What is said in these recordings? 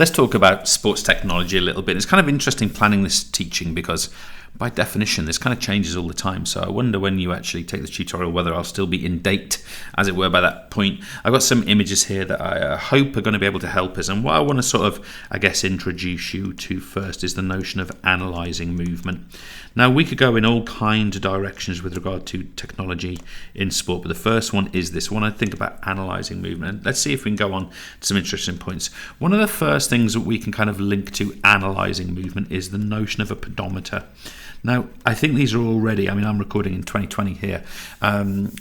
Let's talk about sports technology a little bit. It's kind of interesting planning this teaching because by definition, this kind of changes all the time. So I wonder when you actually take this tutorial, whether I'll still be in date, as it were, by that point. I've got some images here that I hope are going to be able to help us. And what I want to sort of, introduce you to first is the notion of analysing movement. Now, we could go in all kinds of directions with regard to technology in sport, but the first one is this one. I think about analysing movement. Let's see if we can go on to some interesting points. One of the first things that we can kind of link to analysing movement is the notion of a pedometer. Now, I think these are already, I'm recording in 2020 here,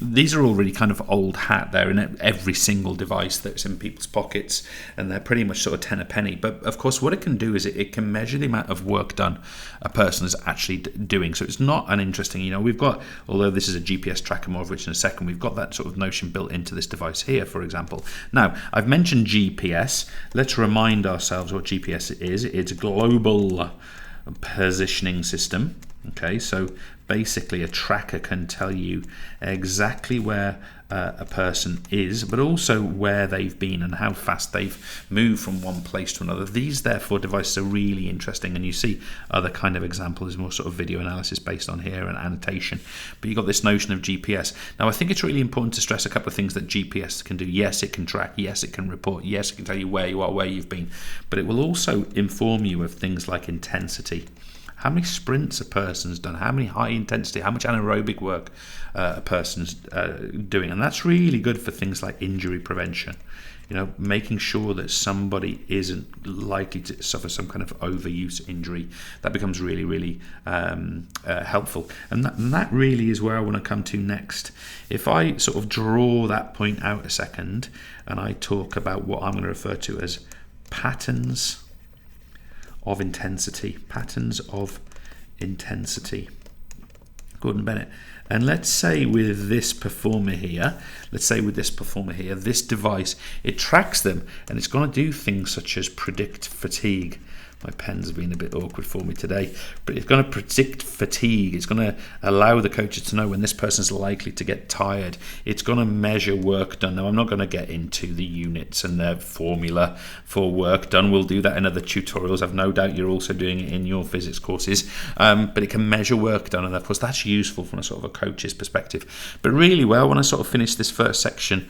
these are already kind of old hat. They're in every single device that's in people's pockets, and they're pretty much sort of 10 a penny. But of course, what it can do is it can measure the amount of work done a person is actually doing. So it's not uninteresting. We've got, although this is a GPS tracker, more of which in a second, we've got that sort of notion built into this device here, for example. Now, I've mentioned GPS. Let's remind ourselves what GPS is. It's a global positioning system. Okay, so basically a tracker can tell you exactly where a person is, but also where they've been and how fast they've moved from one place to another. These, therefore, devices are really interesting, and you see other kind of examples, more sort of video analysis based on here and annotation. But you've got this notion of GPS. Now, I think it's really important to stress a couple of things that GPS can do. Yes, it can track. Yes, it can report. Yes, it can tell you where you are, where you've been. But it will also inform you of things like intensity. How many sprints a person's done, how many high intensity, how much anaerobic work a person's doing. And that's really good for things like injury prevention. Making sure that somebody isn't likely to suffer some kind of overuse injury. That becomes really, really helpful. And that really is where I want to come to next. If I sort of draw that point out a second, and I talk about what I'm going to refer to as patterns of intensity. Gordon Bennett. And let's say with this performer here, this device, it tracks them, and it's going to do things such as predict fatigue. My pen's have been a bit awkward for me today, but it's going to predict fatigue. It's going to allow the coaches to know when this person's likely to get tired. It's going to measure work done. Now, I'm not going to get into the units and their formula for work done. We'll do that in other tutorials. I've no doubt you're also doing it in your physics courses, but it can measure work done, and of course that's useful from a sort of a coach's perspective. But really, where I want to sort of finish this first section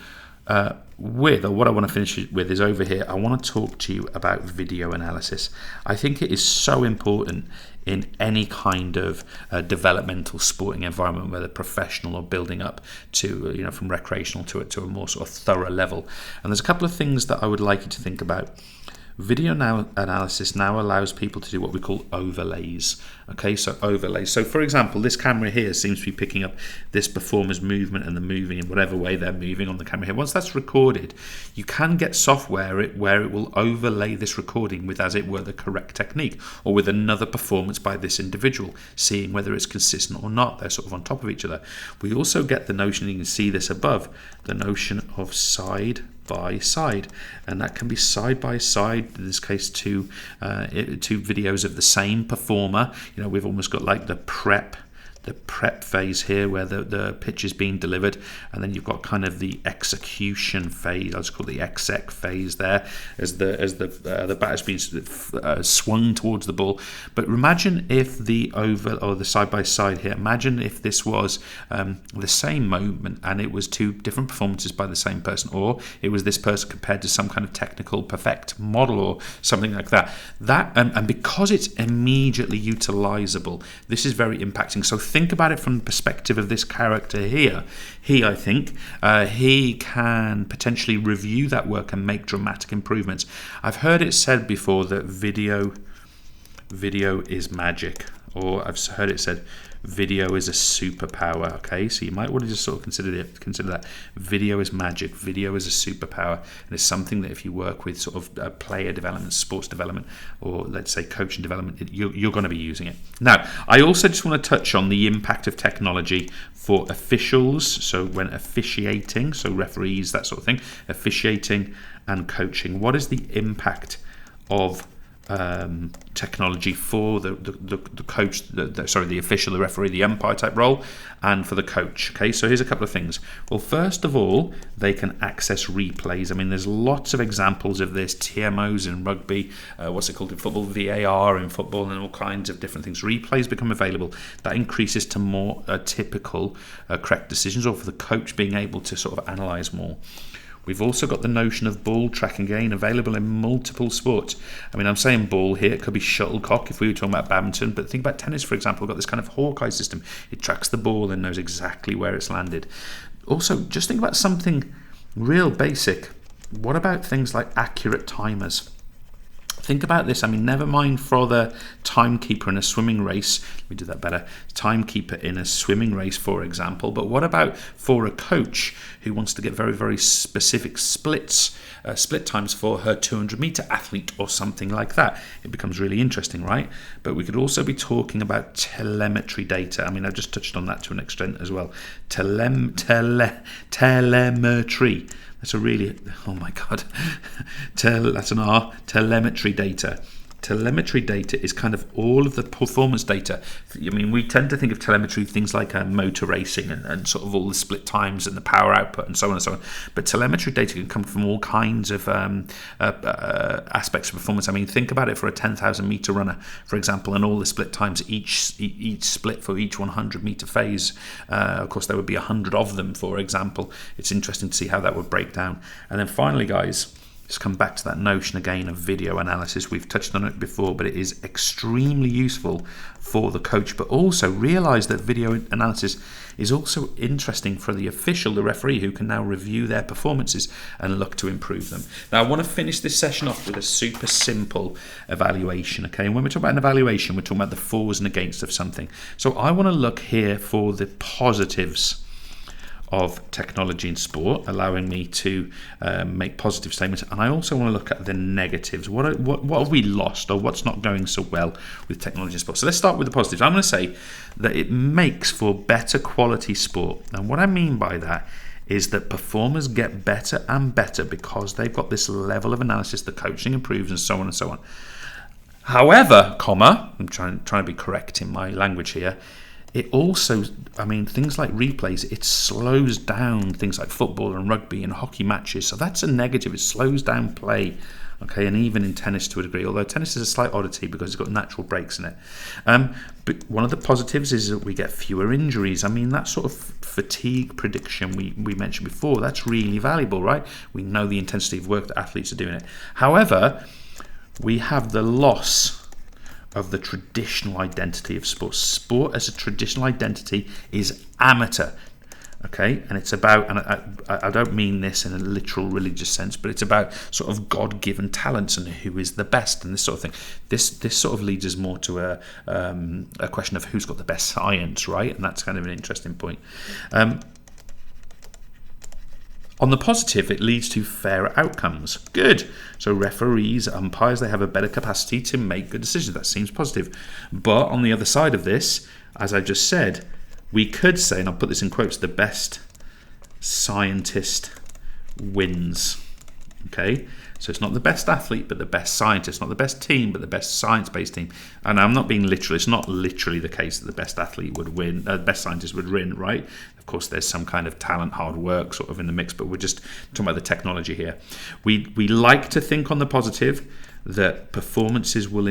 what I want to finish with is over here. I want to talk to you about video analysis. I think it is so important in any kind of developmental sporting environment, whether professional or building up to, from recreational to a more sort of thorough level. And there's a couple of things that I would like you to think about. Video analysis now allows people to do what we call overlays. Okay, so overlays. So for example, this camera here seems to be picking up this performer's movement and the moving in whatever way they're moving on the camera here. Once that's recorded, you can get software where it will overlay this recording with, as it were, the correct technique, or with another performance by this individual, seeing whether it's consistent or not. They're sort of on top of each other. We also get the notion, you can see this above, the notion of side by side, and that can be side by side, in this case two videos of the same performer. We've almost got like the prep phase here, where the pitch is being delivered, and then you've got kind of the execution phase. I'll just call it the exec phase there, as the batter's been swung towards the ball. But imagine if the side by side here. Imagine if this was the same moment, and it was two different performances by the same person, or it was this person compared to some kind of technical perfect model or something like that. And because it's immediately utilizable, this is very impacting. So think about it from the perspective of this character here. I think he can potentially review that work and make dramatic improvements. I've heard it said before that video is magic, or I've heard it said video is a superpower. Okay, so you might want to just sort of consider that video is magic, video is a superpower, and it's something that if you work with sort of player development, sports development, or let's say coaching development, you're going to be using it. Now, I also just want to touch on the impact of technology for officials, so when officiating, so referees, that sort of thing, officiating and coaching. What is the impact of technology for the coach, the official, the referee, the umpire type role, and for the coach. Okay, so here's a couple of things. Well, first of all, they can access replays. I mean, there's lots of examples of this. TMOs in rugby, what's it called in football, VAR in football, and all kinds of different things. Replays become available. That increases to more typical correct decisions, or for the coach being able to sort of analyse more. We've also got the notion of ball tracking, again, available in multiple sports. I mean, I'm saying ball here. It could be shuttlecock if we were talking about badminton. But think about tennis, for example. We've got this kind of Hawkeye system. It tracks the ball and knows exactly where it's landed. Also, just think about something real basic. What about things like accurate timers? Think about this. I mean, never mind for the timekeeper in a swimming race. Let me do that better. Timekeeper in a swimming race, for example. But what about for a coach who wants to get very, very specific split times for her 200-meter athlete or something like that? It becomes really interesting, right? But we could also be talking about telemetry data. I mean, I've just touched on that to an extent as well. Telemetry. That's a really, oh my God, that's an R, telemetry data. Telemetry data is kind of all of the performance data. I mean, we tend to think of telemetry, things like motor racing and sort of all the split times and the power output and so on and so on. But telemetry data can come from all kinds of aspects of performance. I mean, think about it for a 10,000 meter runner, for example, and all the split times, each split for each 100 meter phase. Of course, there would be 100 of them, for example. It's interesting to see how that would break down. And then finally, guys, let's come back to that notion again of video analysis. We've touched on it before, but it is extremely useful for the coach. But also realise that video analysis is also interesting for the official, the referee, who can now review their performances and look to improve them. Now, I want to finish this session off with a super simple evaluation. Okay, and when we talk about an evaluation, we're talking about the fors and against of something. So I want to look here for the positives of technology in sport, allowing me to make positive statements, and I also want to look at the negatives. What have we lost, or what's not going so well with technology in sport? So let's start with the positives. I'm going to say that it makes for better quality sport, and what I mean by that is that performers get better and better because they've got this level of analysis, the coaching improves, and so on and so on. However, I'm trying to be correct in my language here. It also, I mean, things like replays, it slows down things like football and rugby and hockey matches. So that's a negative. It slows down play, okay, and even in tennis to a degree, although tennis is a slight oddity because it's got natural breaks in it. But one of the positives is that we get fewer injuries. I mean, that sort of fatigue prediction we mentioned before, that's really valuable, right? We know the intensity of work that athletes are doing it. However, we have the loss of the traditional identity of sport. Sport as a traditional identity is amateur, okay? And it's about, and I don't mean this in a literal religious sense, but it's about sort of God-given talents and who is the best and this sort of thing. This sort of leads us more to a question of who's got the best science, right? And that's kind of an interesting point. On the positive, it leads to fairer outcomes. Good. So referees, umpires, they have a better capacity to make good decisions. That seems positive. But on the other side of this, as I just said, we could say, and I'll put this in quotes, the best scientist wins. Okay? So it's not the best athlete, but the best scientist. Not the best team, but the best science-based team. And I'm not being literal. It's not literally the case that the best athlete would win, best scientist would win, right? Of course, there's some kind of talent, hard work sort of in the mix, but we're just talking about the technology here. We like to think on the positive that performances will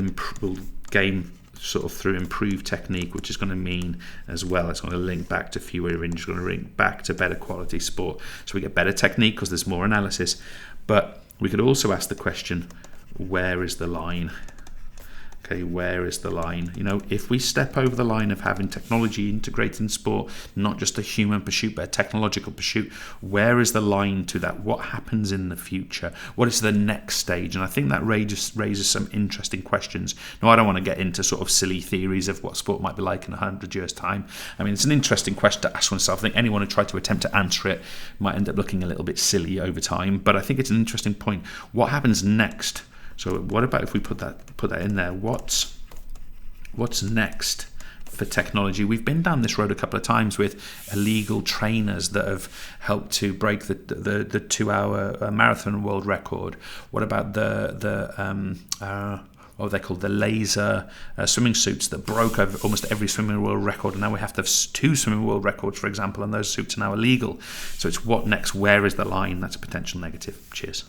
gain sort of through improved technique, which is going to mean as well, it's going to link back to fewer injuries, going to link back to better quality sport. So we get better technique because there's more analysis. But we could also ask the question, where is the line? Okay, where is the line? You know, if we step over the line of having technology integrated in sport, not just a human pursuit, but a technological pursuit, where is the line to that? What happens in the future? What is the next stage? And I think that raises some interesting questions. Now, I don't want to get into sort of silly theories of what sport might be like in 100 years' time. I mean, it's an interesting question to ask oneself. I think anyone who tried to attempt to answer it might end up looking a little bit silly over time, but I think it's an interesting point. What happens next? So what about if we put that in there? What's next for technology? We've been down this road a couple of times with illegal trainers that have helped to break the 2-hour marathon world record. What about or they're called the laser swimming suits that broke over almost every swimming world record, and now we have to have 2 swimming world records, for example, and those suits are now illegal. So it's what next, where is the line? That's a potential negative. Cheers.